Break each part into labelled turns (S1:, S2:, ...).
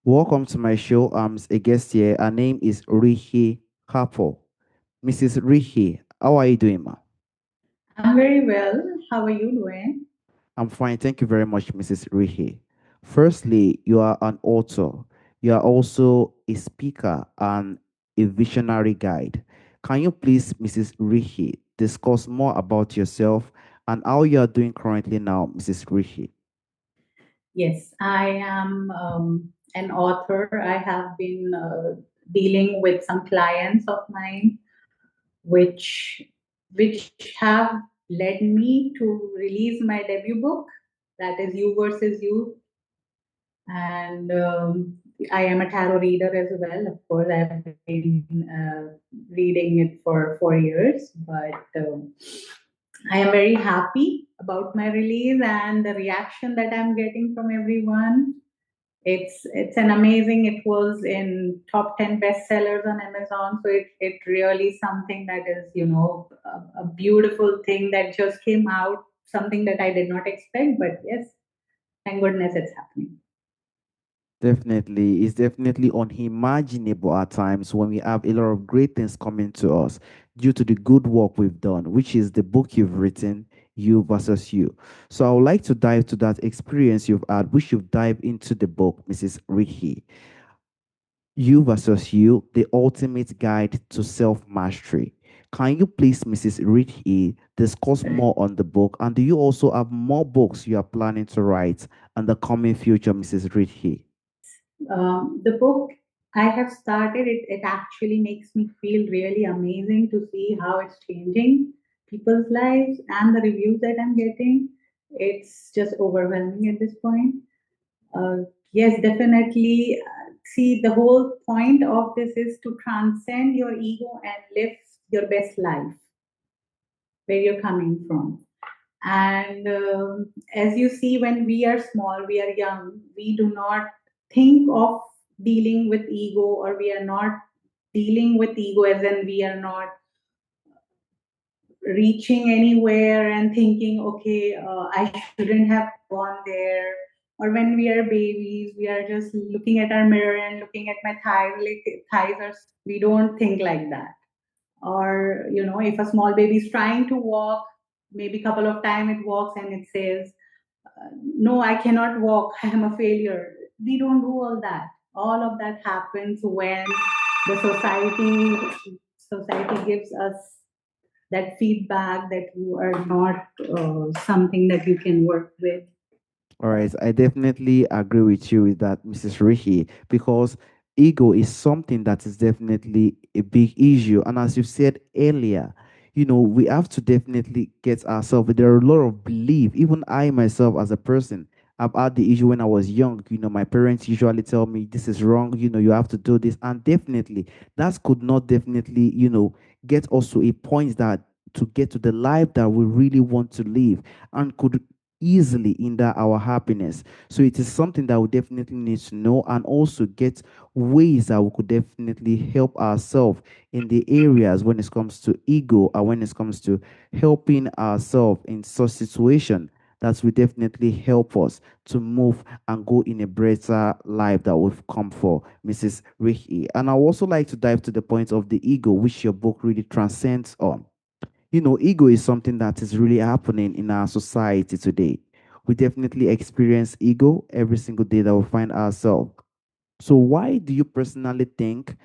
S1: Welcome to my show. I'm a guest here. Her name is Ridhi Kapoor. Mrs. Ridhi, how are you doing, ma?
S2: I'm very well. How are you doing?
S1: I'm fine. Thank you very much, Mrs. Ridhi. Firstly, you are an author. You are also a speaker and a visionary guide. Can you please, Mrs. Ridhi, discuss more about yourself and how you are doing currently now, Mrs. Ridhi?
S2: Yes, I am an author. I have been dealing with some clients of mine, which which have led me to release my debut book, that is You versus You, and I am a tarot reader as well. Of course, I've been reading it for 4 years, but I am very happy about my release and the reaction that I'm getting from everyone. It's an amazing. It was in top 10 bestsellers on Amazon, so it really something that is a beautiful thing that just came out. Something that I did not expect, but yes, thank goodness it's happening.
S1: Definitely, it's definitely unimaginable at times when we have a lot of great things coming to us due to the good work we've done, which is the book you've written, You versus You. So I would like to dive to that experience you've had, which you've dived into the book, Mrs. Ricky. You versus You, the ultimate guide to self mastery. Can you please, Mrs. Ricky, discuss more on the book? And do you also have more books you are planning to write in the coming future, Mrs. Ricky?
S2: The book I have started, it actually makes me feel really amazing to see how it's changing people's lives and the reviews that I'm getting. It's just overwhelming at this point. Uh, yes, definitely. See, the whole point of this is to transcend your ego and live your best life where you're coming from. And as you see, when we are small, we are young, we do not think of dealing with ego, or we are not dealing with ego as in we are not reaching anywhere and thinking, okay, I shouldn't have gone there. Or when we are babies, we are just looking at our mirror and looking at my thighs, like thighs are, we don't think like that. Or if a small baby is trying to walk, maybe a couple of times it walks and it says, no, I cannot walk, I am a failure. We don't do all of that happens when the society gives us that feedback that you are not something that you can work with.
S1: All right, I definitely agree with you with that, Mrs. Rishi, because ego is something that is definitely a big issue. And as you said earlier, we have to definitely get ourselves. There are a lot of belief. Even I myself, as a person, I've had the issue when I was young. My parents usually tell me this is wrong. You have to do this, and definitely that could not definitely, get us to a point that to get to the life that we really want to live and could easily hinder our happiness. So it is something that we definitely need to know and also get ways that we could definitely help ourselves in the areas when it comes to ego and when it comes to helping ourselves in such situation that will definitely help us to move and go in a better life that we've come for, Mrs. Ricky. And I also like to dive to the point of the ego, which your book really transcends on. Ego is something that is really happening in our society today. We definitely experience ego every single day that we find ourselves. So, why do you personally think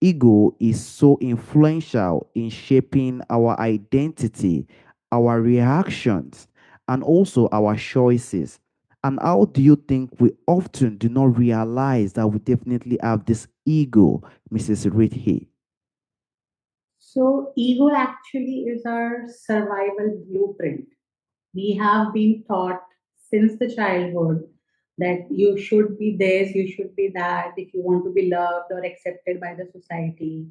S1: ego is so influential in shaping our identity, our reactions, and also our choices? And how do you think we often do not realize that we definitely have this ego, Mrs. Ridhi?
S2: So ego actually is our survival blueprint. We have been taught since the childhood that you should be this, you should be that. If you want to be loved or accepted by the society,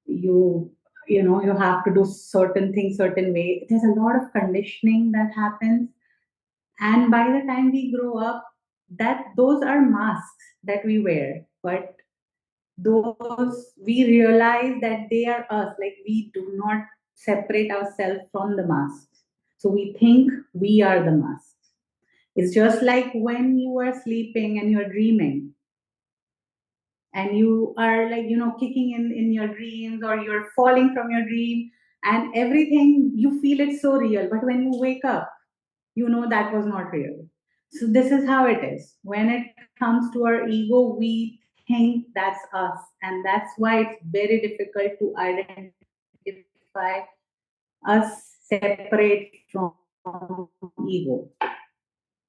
S2: you you have to do certain things certain way. There's a lot of conditioning that happens, and by the time we grow up, that those are masks that we wear. But those, we realize that they are us, like we do not separate ourselves from the masks, so we think we are the masks. It's just like when you are sleeping and you're dreaming. and you are like, kicking in your dreams, or you're falling from your dream, and everything, you feel it's so real, but when you wake up, that was not real. So this is how it is when it comes to our ego. We think that's us, and that's why it's very difficult to identify us separate from ego.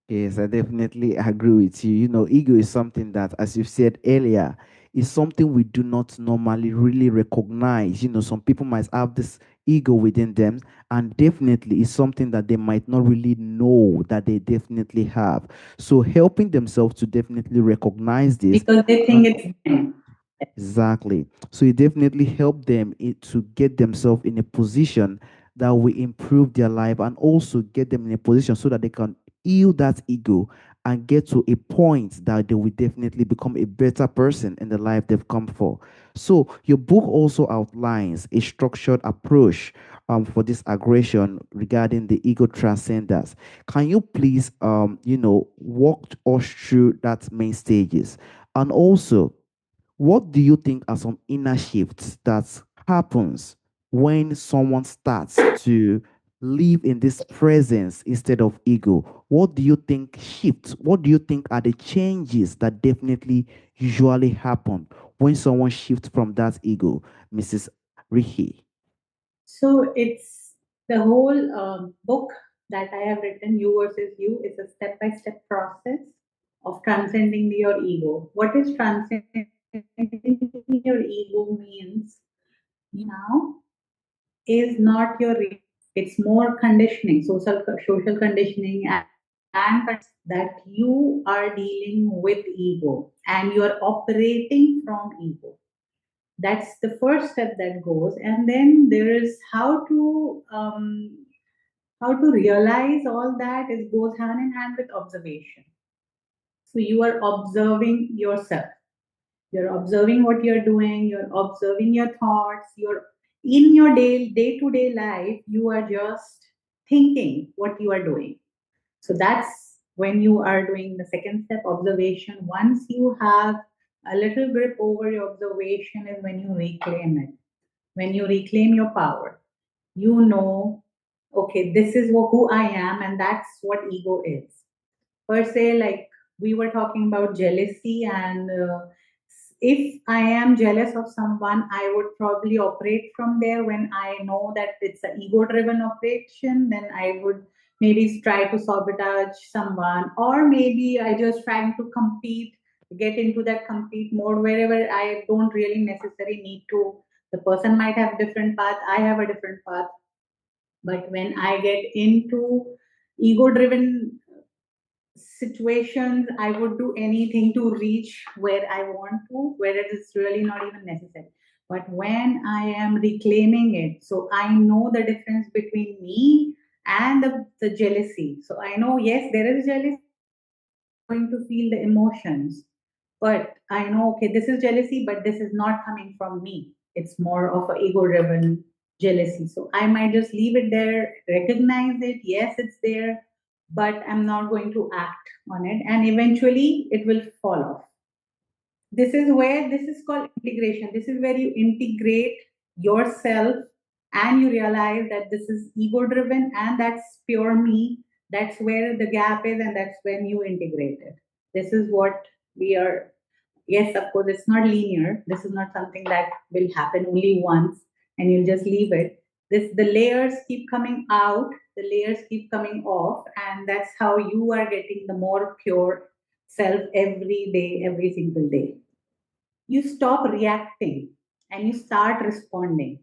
S1: Yes, I definitely agree with you. Ego is something that, as you said earlier, is something we do not normally really recognize. Some people might have this ego within them, and definitely is something that they might not really know that they definitely have. So, helping themselves to definitely recognize this.
S2: Because they think
S1: And
S2: it's them.
S1: exactly. So it definitely help them to get themselves in a position that will improve their life, and also get them in a position so that they can heal that ego and get to a point that they will definitely become a better person in the life they've come for. So your book also outlines a structured approach for this aggression regarding the ego transcenders. Can you please walk us through that main stages? And also, what do you think are some inner shifts that happens when someone starts to live in this presence instead of ego? What do you think shifts? What do you think are the changes that definitely usually happen when someone shifts from that ego, Mrs. Rihi?
S2: So it's the whole book that I have written, You versus You, is a step by step process of transcending your ego. What is transcending your ego means now is not your real self. It's more conditioning, social conditioning, and that you are dealing with ego and you are operating from ego. That's the first step that goes, and then there is how to realize all that. Is goes hand in hand with observation. So you are observing yourself. You're observing what you're doing. You're observing your thoughts. You're in your day to day life. You are just thinking what you are doing. So that's when you are doing the second step, observation. Once you have a little grip over your observation, is when you reclaim it. When you reclaim your power, you know, okay, this is who I am, and that's what ego is. Per se, like we were talking about jealousy, and if I am jealous of someone, I would probably operate from there. When I know that it's an ego driven operation, then I would maybe try to sabotage someone, or maybe I just trying to compete, get into that compete mode wherever I don't really necessarily need to. The person might have different path, I have a different path, but when I get into ego driven situations, I would do anything to reach where I want to, where it is really not even necessary. But when I am reclaiming it, so I know the difference between me and the jealousy. So I know, yes, there is jealousy, yes, I'm going to feel the emotions, but I know, okay, this is jealousy, but this is not coming from me. It's more of a ego driven jealousy. So I might just leave it there, recognize it. Yes, it's there, but I'm not going to act on it. And eventually it will fall off. This is called integration. This is where you integrate yourself and you realize that this is ego driven and that's pure me. That's where the gap is, and that's when you integrate it. This is what we are. Yes, of course, it's not linear. This is not something that will happen only once and you'll just leave it. The layers keep coming out, the layers keep coming off, and that's how you are getting the more pure self every day, every single day. You stop reacting and you start responding.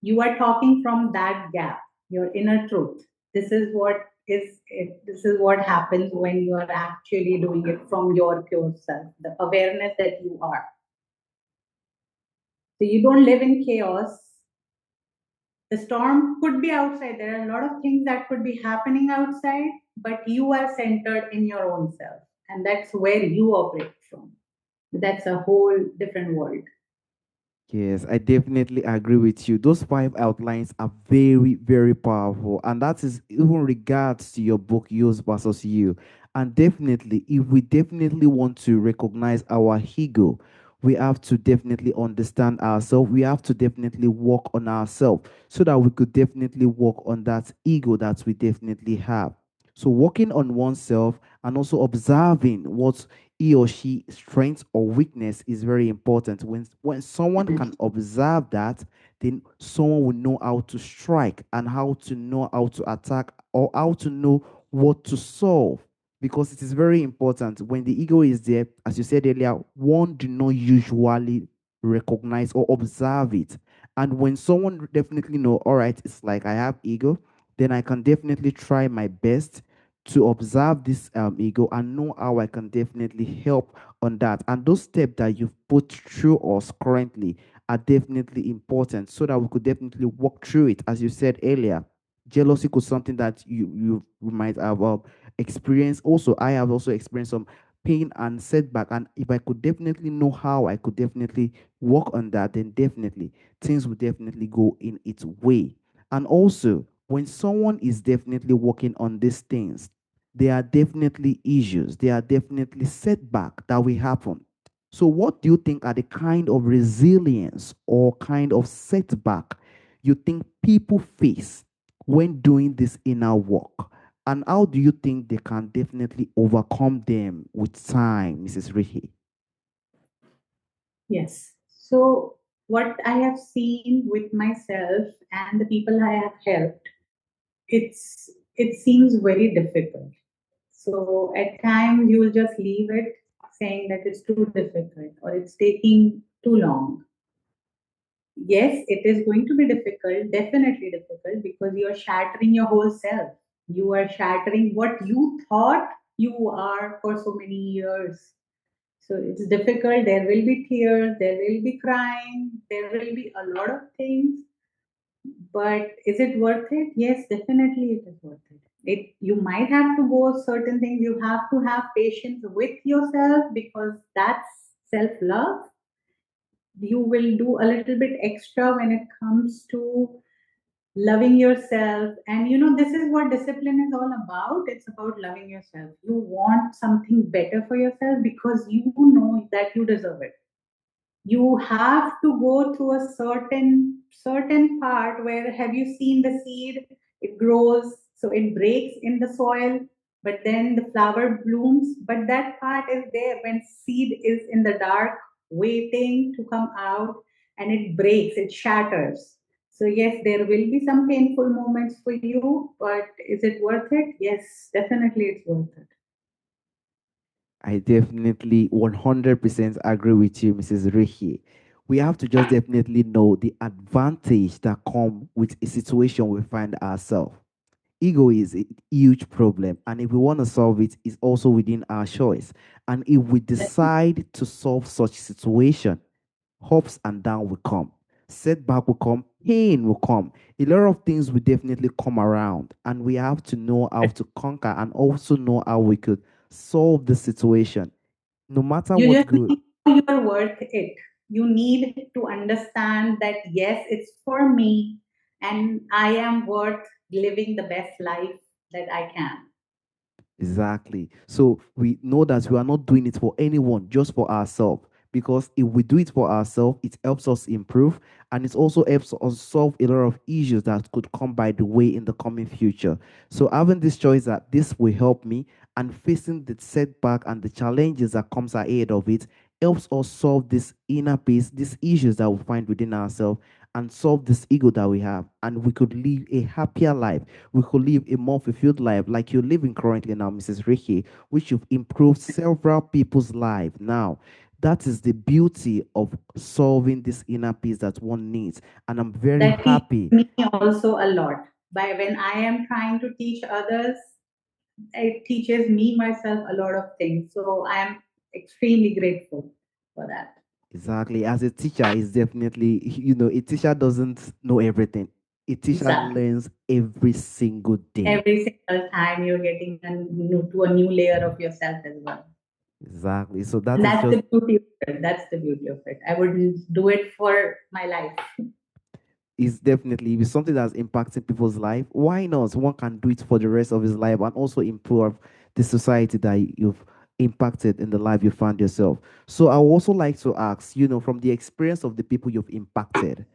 S2: You are talking from that gap, your inner truth. This is what is it. This is what happens when you are actually doing it from your pure self, the awareness that you are. So you don't live in chaos. The storm could be outside. There are a lot of things that could be happening outside, but you are centered in your own self. And that's where you operate from. That's a whole different world.
S1: Yes, I definitely agree with you. Those five outlines are very, very powerful. And that is even regards to your book, Yours versus You. And definitely, if we definitely want to recognize our ego, we have to definitely understand ourselves. We have to definitely work on ourselves so that we could definitely work on that ego that we definitely have. So, working on oneself and also observing what he or she strength or weakness is very important. When someone can observe that, then someone will know how to strike and how to know how to attack or how to know what to solve, because it is very important. When the ego is there, as you said earlier, one do not usually recognize or observe it. And when someone definitely know, all right, it's like I have ego, then I can definitely try my best to observe this ego and know how I can definitely help on that. And those steps that you've put through us currently are definitely important so that we could definitely walk through it. As you said earlier, jealousy could something that you might have experienced. Also, I have also experienced some pain and setback. And if I could definitely know how I could definitely work on that, then definitely things will definitely go in its way. And also, when someone is definitely working on these things, there are definitely issues, there are definitely setback that will happen. So, what do you think are the kind of resilience or kind of setback you think people face when doing this inner work? And how do you think they can definitely overcome them with time, Mrs. Rihi?
S2: Yes. So, what I have seen with myself and the people I have helped, it seems very difficult. So, at times you will just leave it saying that it's too difficult or it's taking too long. Yes, it is going to be difficult, definitely difficult, because you are shattering your whole self. You are shattering what you thought you are for so many years. So it's difficult. There will be tears, there will be crying, there will be a lot of things. But is it worth it? Yes, definitely it is worth it. You might have to go certain things. You have to have patience with yourself because that's self love. You will do a little bit extra when it comes to loving yourself. And this is what discipline is all about. It's about loving yourself. You want something better for yourself because you know that you deserve it. You have to go through a certain part where, have you seen the seed? It grows, so it breaks in the soil, but then the flower blooms. But that part is there when seed is in the dark waiting to come out, and it breaks, it shatters. So yes, there will be some painful moments for you, but is it worth it? Yes, definitely it's worth it.
S1: I definitely 100% agree with you, Mrs. Rihi. We have to just definitely know the advantage that come with a situation we find ourselves. Ego is a huge problem, and if we want to solve it, it's also within our choice. And if we decide to solve such situation, ups and down will come, setback will come, pain will come, a lot of things will definitely come around, and we have to know how to conquer and also know how we could solve the situation no matter
S2: You
S1: what's
S2: just
S1: good.
S2: need to know you're worth it. You need to understand that yes, it's for me and I am worth living the best life that I can.
S1: Exactly. So we know that we are not doing it for anyone, just for ourselves. Because if we do it for ourselves, it helps us improve, and it also helps us solve a lot of issues that could come by the way in the coming future. So having this choice that this will help me, and facing the setback and the challenges that comes ahead of it helps us solve this inner peace, these issues that we find within ourselves, and solve this ego that we have, and we could live a happier life. We could live a more fulfilled life like you're living currently now, Mrs. Ricky, which you've improved several people's life now. That is the beauty of solving this inner peace that one needs. And I'm very
S2: That teaches
S1: happy.
S2: me also a lot. By when I am trying to teach others, it teaches me myself a lot of things. So I am extremely grateful for that.
S1: Exactly. As a teacher, is definitely, a teacher doesn't know everything. A teacher
S2: Exactly.
S1: learns every single day.
S2: Every single time you're getting to a new layer of yourself as well.
S1: Exactly. So that
S2: And
S1: is
S2: that's
S1: just
S2: the beauty of it. That's the beauty of it. I wouldn't do it for my life.
S1: is definitely if it's something that's impacting people's life. Why not? One can do it for the rest of his life and also improve the society that you've impacted in the life you found yourself. So I would also like to ask, from the experience of the people you've impacted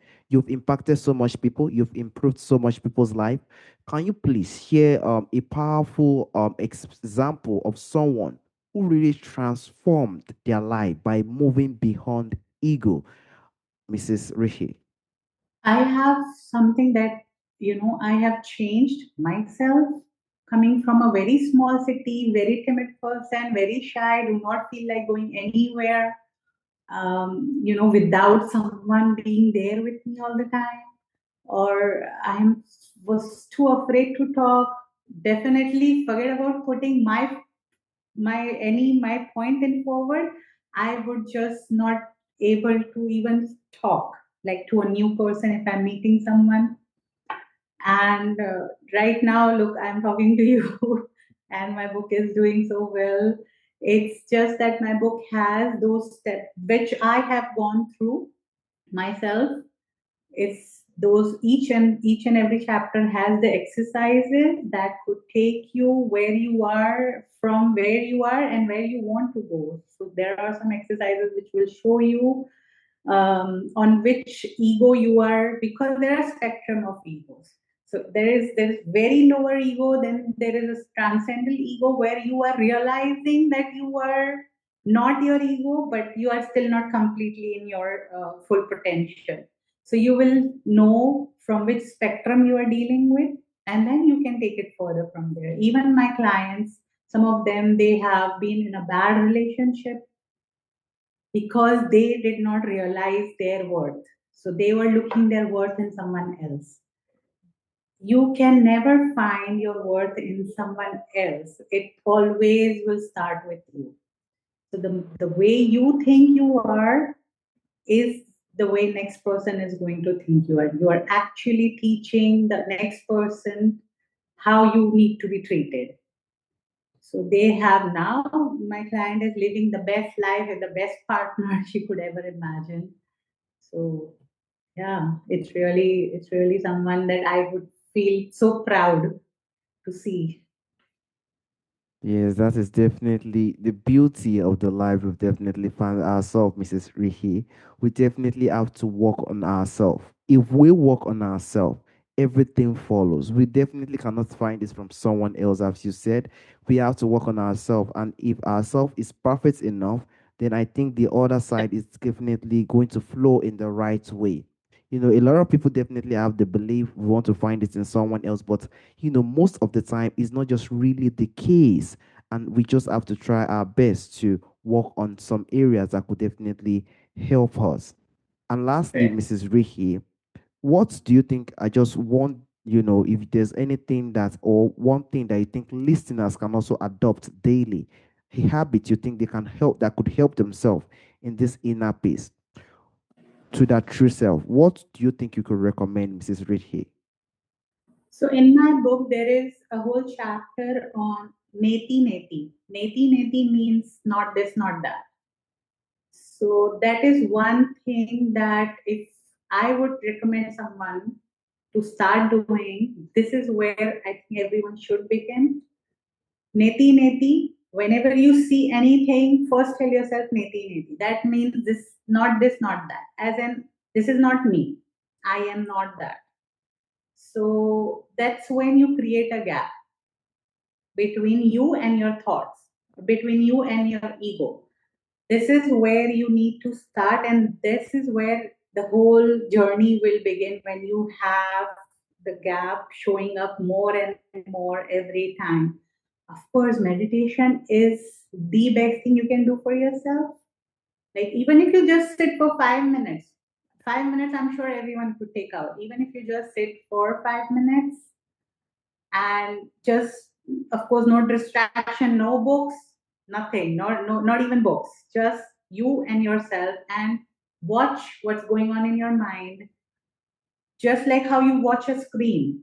S1: so much people, you've improved so much people's life. Can you please share a powerful example of someone who really transformed their life by moving beyond ego, Mrs. Rishi?
S2: I have something that, I have changed myself coming from a very small city, very timid person, very shy, do not feel like going anywhere, without someone being there with me all the time, or was too afraid to talk. Definitely forget about putting my point in forward. I would just not able to even talk like to a new person if I'm meeting someone. And right now, look, I'm talking to you, and my book is doing so well. It's just that my book has those steps which I have gone through myself. It's those each and every chapter has the exercises that could take you where you are, from where you are and where you want to go. So there are some exercises which will show you on which ego you are, because there are spectrum of egos. So there's very lower ego, then there is a transcendental ego where you are realizing that you are not your ego, but you are still not completely in your full potential. So you will know from which spectrum you are dealing with, and then you can take it further from there. Even my clients, some of them, they have been in a bad relationship because they did not realize their worth. So they were looking their worth in someone else. You can never find your worth in someone else. It always will start with you. So the way you think you are is the way next person is going to think you are. You are actually teaching the next person how you need to be treated. So they have now, my client is living the best life with the best partner she could ever imagine. So yeah, it's really someone that I would feel so proud to see.
S1: Yes, that is definitely the beauty of the life we've definitely found ourselves, Mrs. Rihi. We definitely have to work on ourselves. If we work on ourselves, everything follows. We definitely cannot find this from someone else, as you said. We have to work on ourselves. And if ourselves is perfect enough, then I think the other side is definitely going to flow in the right way. A lot of people definitely have the belief we want to find it in someone else, but most of the time it's not just really the case. And we just have to try our best to work on some areas that could definitely help us. And lastly,
S2: Correct.
S1: Mrs. Ricky, what do you think? I just want, if there's anything that, or one thing that you think listeners can also adopt daily, a habit you think they can help, that could help themselves in this inner peace to that true self. What do you think you could recommend, Mrs. Ricky?
S2: So in my book, there is a whole chapter on neti neti. Neti neti means not this, not that. So that is one thing that if I would recommend someone to start doing, this is where I think everyone should begin. Neti neti. Whenever you see anything, first tell yourself neti neti. That means this, not that. As in, this is not me. I am not that. So that's when you create a gap between you and your thoughts, between you and your ego. This is where you need to start, and this is where the whole journey will begin, when you have the gap showing up more and more every time. Of course, meditation is the best thing you can do for yourself. Like, even if you just sit for 5 minutes, 5 minutes, I'm sure everyone could take out. Even if you just sit for 5 minutes and just, of course, no distraction, no books, nothing, not even books, just you and yourself, and watch what's going on in your mind, just like how you watch a screen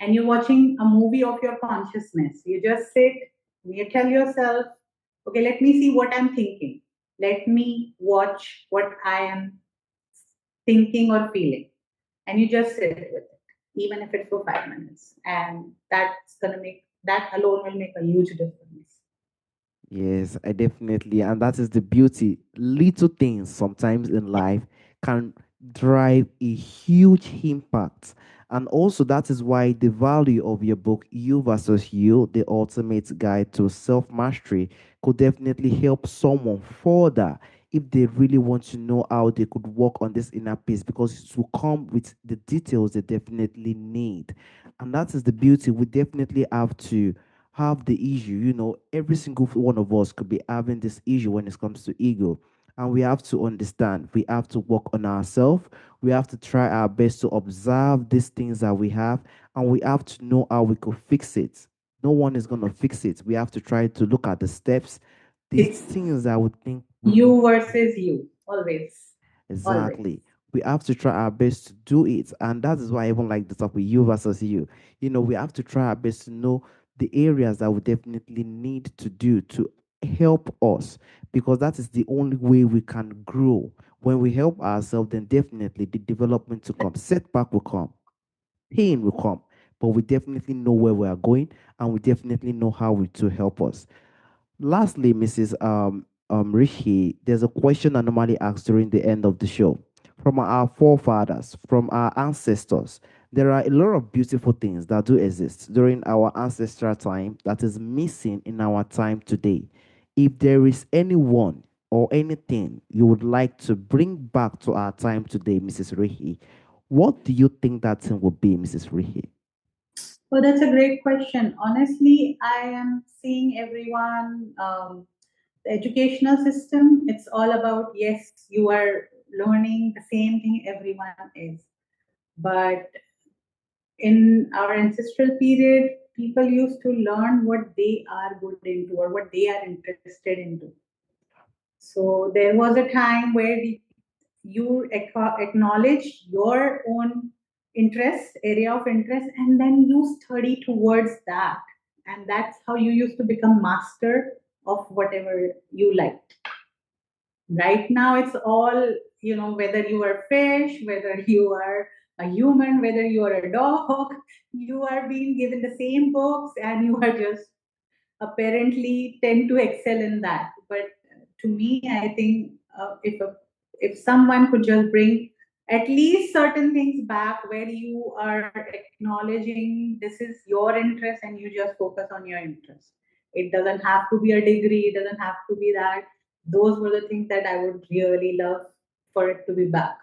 S2: and you're watching a movie of your consciousness. You just sit and you tell yourself, okay, let me see what I'm thinking, let me watch what I am thinking or feeling, and you just sit with it, even if it's for 5 minutes, and that's going to make That alone will make a huge difference.
S1: Yes, I definitely, and that is the beauty. Little things sometimes in life can drive a huge impact. And also, that is why the value of your book, You versus You, the ultimate guide to self mastery, could definitely help someone further if they really want to know how they could work on this inner peace, because it will come with the details they definitely need. And that is the beauty. We definitely have to have the issue. Every single one of us could be having this issue when it comes to ego. And we have to understand, we have to work on ourselves. We have to try our best to observe these things that we have, and we have to know how we could fix it. No one is going to fix it. We have to try to look at the steps, these
S2: It's
S1: things that we think we need
S2: you
S1: to do.
S2: versus you, always, always.
S1: Exactly. We have to try our best to do it. And that is why I even like the topic, you versus you. We have to try our best to know the areas that we definitely need to do to help us, because that is the only way we can grow. When we help ourselves, then definitely the development will come, setback will come, pain will come. But we definitely know where we are going, and we definitely know how to help us. Lastly, Mrs. Rishi, there's a question I normally ask during the end of the show. From our forefathers, from our ancestors, there are a lot of beautiful things that do exist during our ancestral time that is missing in our time today. If there is anyone or anything you would like to bring back to our time today, Mrs. Rihi, what do you think that thing would be, Mrs. Rihi?
S2: Oh, that's a great question. Honestly, I am seeing everyone, the educational system, it's all about, yes, you are learning the same thing everyone is. But in our ancestral period, people used to learn what they are good into or what they are interested into. So there was a time where you acknowledge your own interest, area of interest, and then you study towards that. And that's how you used to become master of whatever you liked. Right now, it's all, whether you are fish, whether you are a human, whether you are a dog, you are being given the same books and you are just apparently tend to excel in that. But to me, I think if someone could just bring at least certain things back where you are acknowledging this is your interest and you just focus on your interest. It doesn't have to be a degree, it doesn't have to be that. Those were the things that I would really love for it to be back.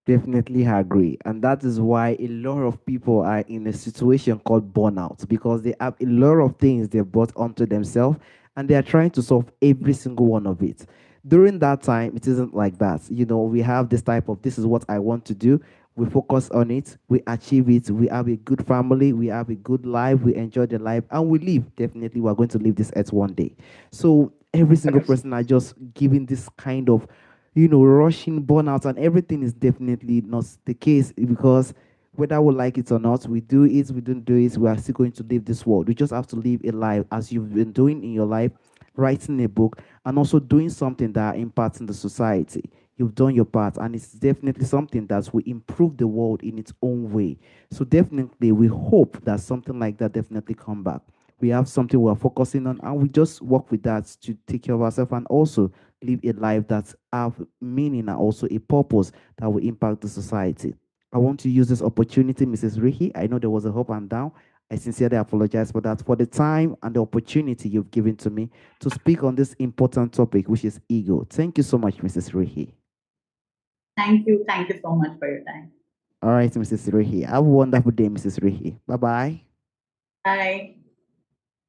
S1: Definitely agree. And that is why a lot of people are in a situation called burnout, because they have a lot of things they brought onto themselves, and they are trying to solve every single one of it. During that time, it isn't like that. We have this type of, this is what I want to do. We focus on it, we achieve it, we have a good family, we have a good life, we enjoy the life, and we live. Definitely, we're going to leave this earth one day. So every single person are just giving this kind of rushing burnout, and everything is definitely not the case, because whether we like it or not, we do it, we don't do it, we are still going to live this world. We just have to live a life as you've been doing in your life, writing a book, and also doing something that impacts in the society. You've done your part, and it's definitely something that will improve the world in its own way. So definitely, we hope that something like that definitely come back. We have something we're focusing on, and we just work with that to take care of ourselves, and also live a life that have meaning and also a purpose that will impact the society. I want to use this opportunity, Mrs. Rihi. I know there was a up and down. I sincerely apologize for that, for the time and the opportunity you've given to me to speak on this important topic, which is ego. Thank you so much, Mrs. Rihi.
S2: Thank you so much for your time.
S1: All right, Mrs. Rihi. Have a wonderful day, Mrs. Rihi. Bye bye.
S2: Bye.